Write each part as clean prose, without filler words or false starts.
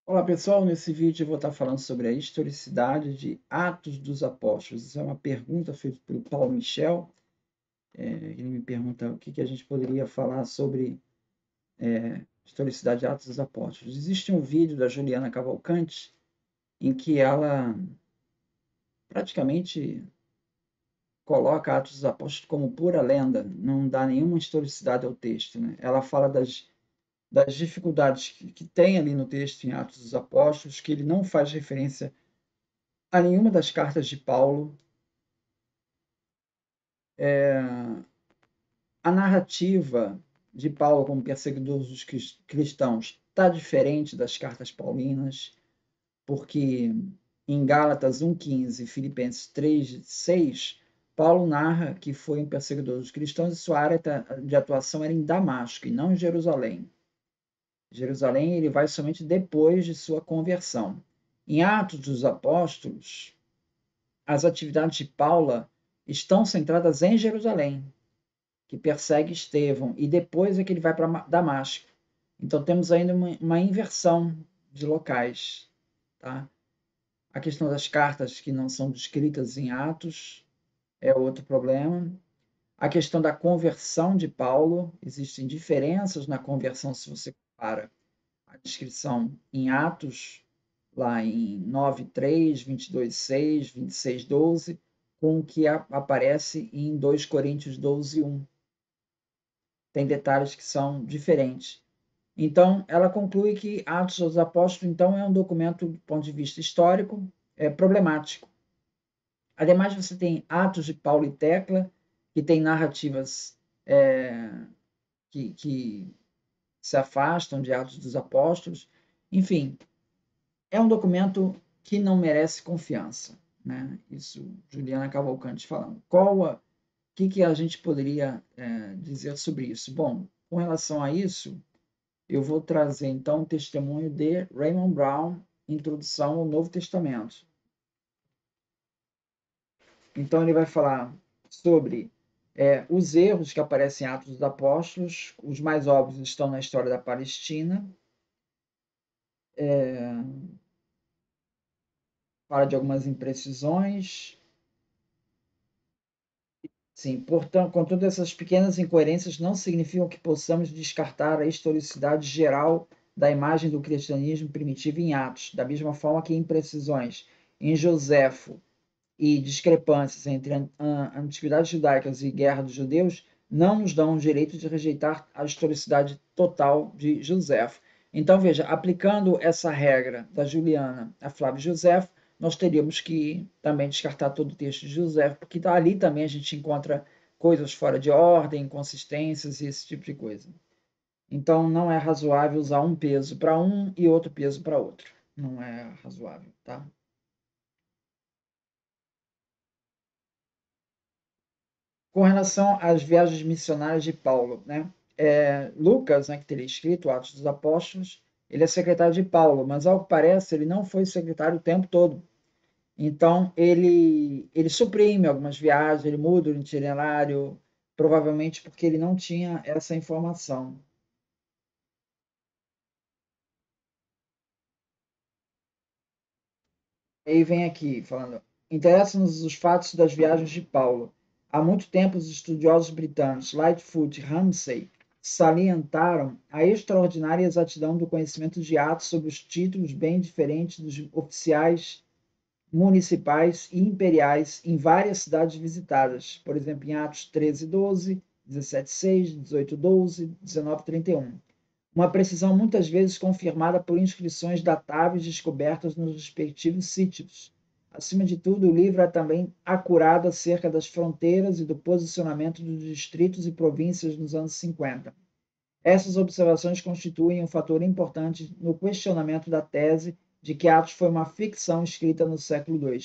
Olá pessoal, nesse vídeo eu vou estar falando sobre a historicidade de Atos dos Apóstolos. Isso é uma pergunta feita pelo Paulo Michel. Ele me pergunta o que a gente poderia falar sobre historicidade de Atos dos Apóstolos. Existe um vídeo da Juliana Cavalcante em que ela praticamente coloca Atos dos Apóstolos como pura lenda, não dá nenhuma historicidade ao texto, né? Ela fala das dificuldades que tem ali no texto em Atos dos Apóstolos, que ele não faz referência a nenhuma das cartas de Paulo. A narrativa de Paulo como perseguidor dos cristãos está diferente das cartas paulinas, porque em Gálatas 1,15 e Filipenses 3,6, Paulo narra que foi um perseguidor dos cristãos e sua área de atuação era em Damasco e não em Jerusalém. Jerusalém ele vai somente depois de sua conversão. Em Atos dos Apóstolos, as atividades de Paulo estão centradas em Jerusalém, que persegue Estevão, e depois é que ele vai para Damasco. Então temos ainda uma inversão de locais. Tá? A questão das cartas que não são descritas em Atos é outro problema. A questão da conversão de Paulo, existem diferenças na conversão se você compara a descrição em Atos, lá em 9:3, 22:6, 26:12, com o que aparece em 2 Coríntios 12:1. Tem detalhes que são diferentes. Então, ela conclui que Atos dos Apóstolos, então, é um documento, do ponto de vista histórico, problemático. Ademais, você tem Atos de Paulo e Tecla, que tem narrativas é, que se afastam de Atos dos Apóstolos. Enfim, é um documento que não merece confiança. Né? Isso, Juliana Cavalcante falando. Que a gente poderia dizer sobre isso? Bom, com relação a isso, eu vou trazer então o testemunho de Raymond Brown, Introdução ao Novo Testamento. Então ele vai falar sobre os erros que aparecem em Atos dos Apóstolos. Os mais óbvios estão na história da Palestina. Fala de algumas imprecisões. Sim, portanto, contudo, essas pequenas incoerências não significam que possamos descartar a historicidade geral da imagem do cristianismo primitivo em Atos, da mesma forma que imprecisões em Joséfo e discrepâncias entre antiguidades judaicas e guerra dos judeus não nos dão o direito de rejeitar a historicidade total de Joséfo. Então, veja, aplicando essa regra da Juliana a Flávio Joséfo, nós teríamos que também descartar todo o texto de Joséfo, porque ali também a gente encontra coisas fora de ordem, inconsistências e esse tipo de coisa. Então, não é razoável usar um peso para um e outro peso para outro. Não é razoável, tá? Com relação às viagens missionárias de Paulo, né? Lucas, né, que teria escrito Atos dos Apóstolos, ele é secretário de Paulo, mas ao que parece ele não foi secretário o tempo todo. Então ele suprime algumas viagens, ele muda o itinerário, provavelmente porque ele não tinha essa informação. Aí vem aqui falando: interessam-nos os fatos das viagens de Paulo. Há muito tempo os estudiosos britânicos Lightfoot e Ramsay salientaram a extraordinária exatidão do conhecimento de Atos sobre os títulos bem diferentes dos oficiais municipais e imperiais em várias cidades visitadas, por exemplo, em Atos 13:12, 17:6, 18:12, 19:31. Uma precisão muitas vezes confirmada por inscrições datáveis descobertas nos respectivos sítios. Acima de tudo, o livro é também acurado acerca das fronteiras e do posicionamento dos distritos e províncias nos anos 50. Essas observações constituem um fator importante no questionamento da tese de que Atos foi uma ficção escrita no século II,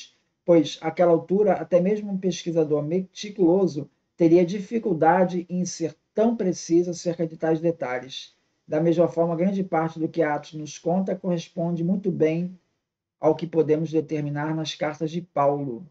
pois, àquela altura, até mesmo um pesquisador meticuloso teria dificuldade em ser tão preciso acerca de tais detalhes. Da mesma forma, grande parte do que Atos nos conta corresponde muito bem ao que podemos determinar nas cartas de Paulo.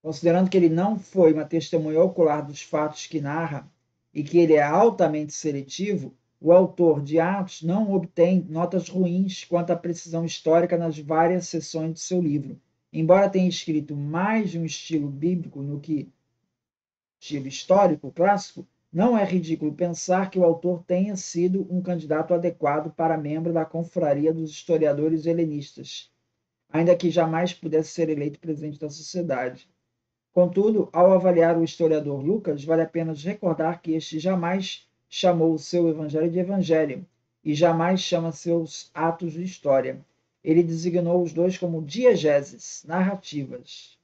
Considerando que ele não foi uma testemunha ocular dos fatos que narra e que ele é altamente seletivo, o autor de Atos não obtém notas ruins quanto à precisão histórica nas várias seções de seu livro. Embora tenha escrito mais de um estilo bíblico no que estilo histórico clássico, não é ridículo pensar que o autor tenha sido um candidato adequado para membro da confraria dos historiadores helenistas, ainda que jamais pudesse ser eleito presidente da sociedade. Contudo, ao avaliar o historiador Lucas, vale a pena recordar que este jamais chamou o seu evangelho de evangelho e jamais chama seus atos de história. Ele designou os dois como diegeses, narrativas.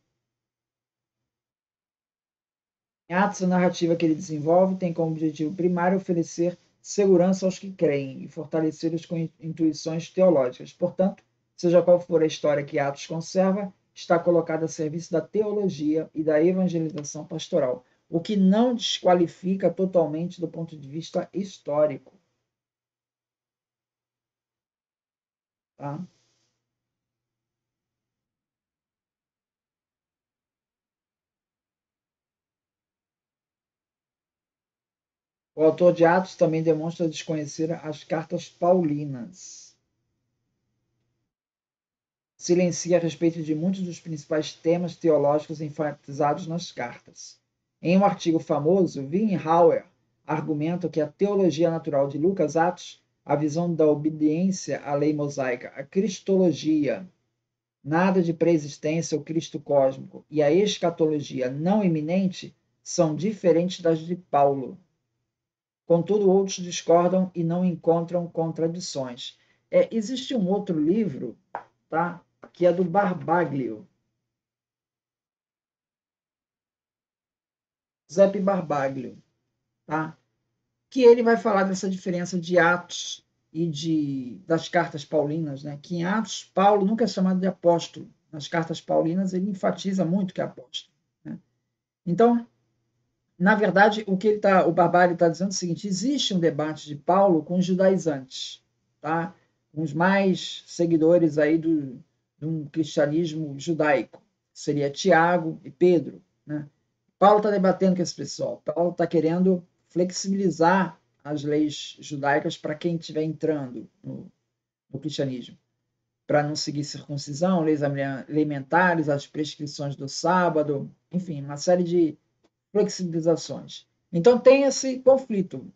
Em Atos, a narrativa que ele desenvolve tem como objetivo primário oferecer segurança aos que creem e fortalecê-los com intuições teológicas. Portanto, seja qual for a história que Atos conserva, está colocada a serviço da teologia e da evangelização pastoral, o que não desqualifica totalmente do ponto de vista histórico. Tá? O autor de Atos também demonstra desconhecer as cartas paulinas. Silencia a respeito de muitos dos principais temas teológicos enfatizados nas cartas. Em um artigo famoso, Winhauer argumenta que a teologia natural de Lucas Atos, a visão da obediência à lei mosaica, a cristologia, nada de preexistência ou Cristo cósmico, e a escatologia não iminente são diferentes das de Paulo. Contudo, outros discordam e não encontram contradições. Existe um outro livro, tá? Que é do Barbaglio. Giuseppe Barbaglio, tá? Que ele vai falar dessa diferença de Atos das cartas paulinas, né? Que em Atos, Paulo nunca é chamado de apóstolo. Nas cartas paulinas, ele enfatiza muito que é apóstolo. Né? Então, na verdade, o Barbaglio está dizendo é o seguinte: existe um debate de Paulo com os judaizantes, tá? Com os mais seguidores aí de um cristianismo judaico. Seria Tiago e Pedro, né? Paulo está debatendo com esse pessoal. Paulo está querendo flexibilizar as leis judaicas para quem estiver entrando no cristianismo, para não seguir circuncisão, leis alimentares, as prescrições do sábado, enfim, uma série de flexibilizações. Então tem esse conflito.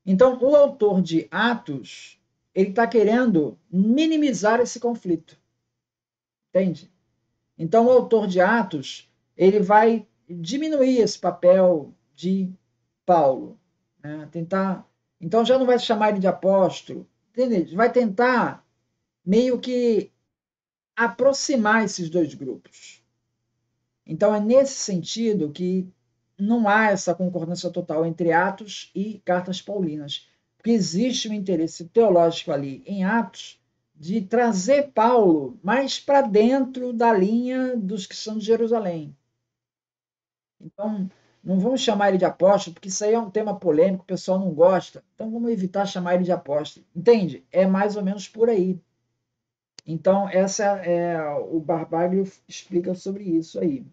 Então o autor de Atos ele está querendo minimizar esse conflito, entende? Então o autor de Atos ele vai diminuir esse papel de Paulo, né? Tentar, então já não vai chamar ele de apóstolo, entende? Vai tentar meio que aproximar esses dois grupos. Então é nesse sentido que não há essa concordância total entre Atos e cartas paulinas, porque existe um interesse teológico ali em Atos de trazer Paulo mais para dentro da linha dos que são de Jerusalém. Então, não vamos chamar ele de apóstolo, porque isso aí é um tema polêmico, o pessoal não gosta. Então, vamos evitar chamar ele de apóstolo. Entende? É mais ou menos por aí. Então, o Barbaglio explica sobre isso aí.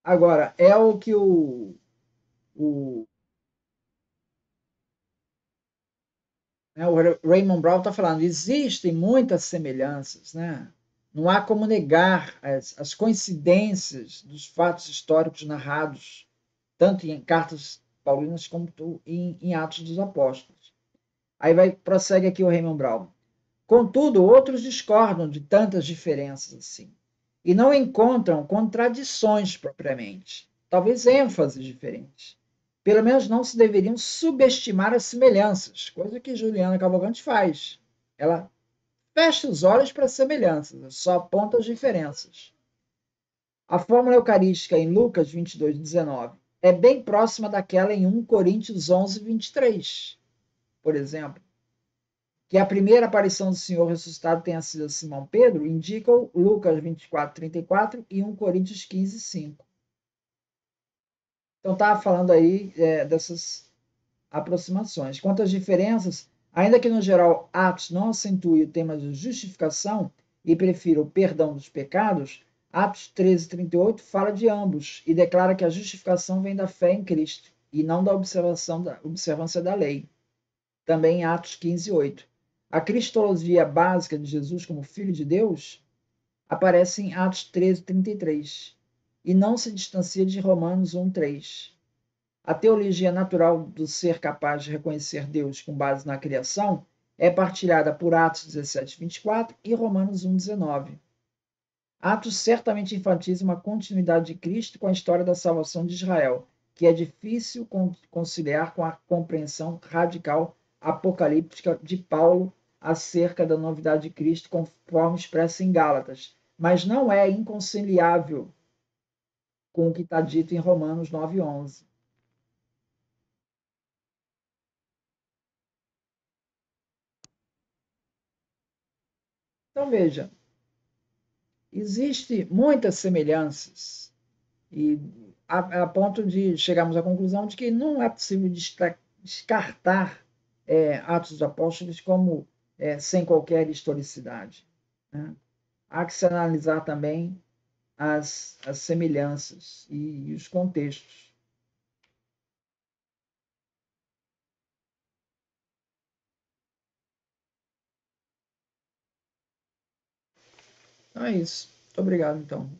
Agora, é o que o, o Raymond Brown está falando. Existem muitas semelhanças, né? Não há como negar as coincidências dos fatos históricos narrados, tanto em cartas paulinas como em Atos dos Apóstolos. Aí prossegue aqui o Raymond Brown. Contudo, outros discordam de tantas diferenças assim, e não encontram contradições propriamente, talvez ênfases diferentes. Pelo menos não se deveriam subestimar as semelhanças, coisa que Juliana Cavalcante faz. Ela fecha os olhos para as semelhanças, só aponta as diferenças. A fórmula eucarística em Lucas 22:19 é bem próxima daquela em 1 Coríntios 11:23, por exemplo. Que a primeira aparição do Senhor ressuscitado tenha sido a Simão Pedro, indicam Lucas 24:34 e 1 Coríntios 15:5. Então, estava falando aí dessas aproximações. Quanto às diferenças, ainda que no geral Atos não acentue o tema de justificação e prefira o perdão dos pecados, Atos 13:38 fala de ambos e declara que a justificação vem da fé em Cristo. e não da observância da lei. Também em Atos 15:8. A cristologia básica de Jesus como Filho de Deus aparece em Atos 13:33 e não se distancia de Romanos 1:3. A teologia natural do ser capaz de reconhecer Deus com base na criação é partilhada por Atos 17:24 e Romanos 1:19. Atos certamente enfatiza uma continuidade de Cristo com a história da salvação de Israel, que é difícil conciliar com a compreensão radical apocalíptica de Paulo acerca da novidade de Cristo, conforme expressa em Gálatas, mas não é inconciliável com o que está dito em Romanos 9:11. Então veja, existe muitas semelhanças e a ponto de chegarmos à conclusão de que não é possível descartar Atos dos Apóstolos como sem qualquer historicidade, né? Há que se analisar também as semelhanças e os contextos. Então é isso. Muito obrigado, então.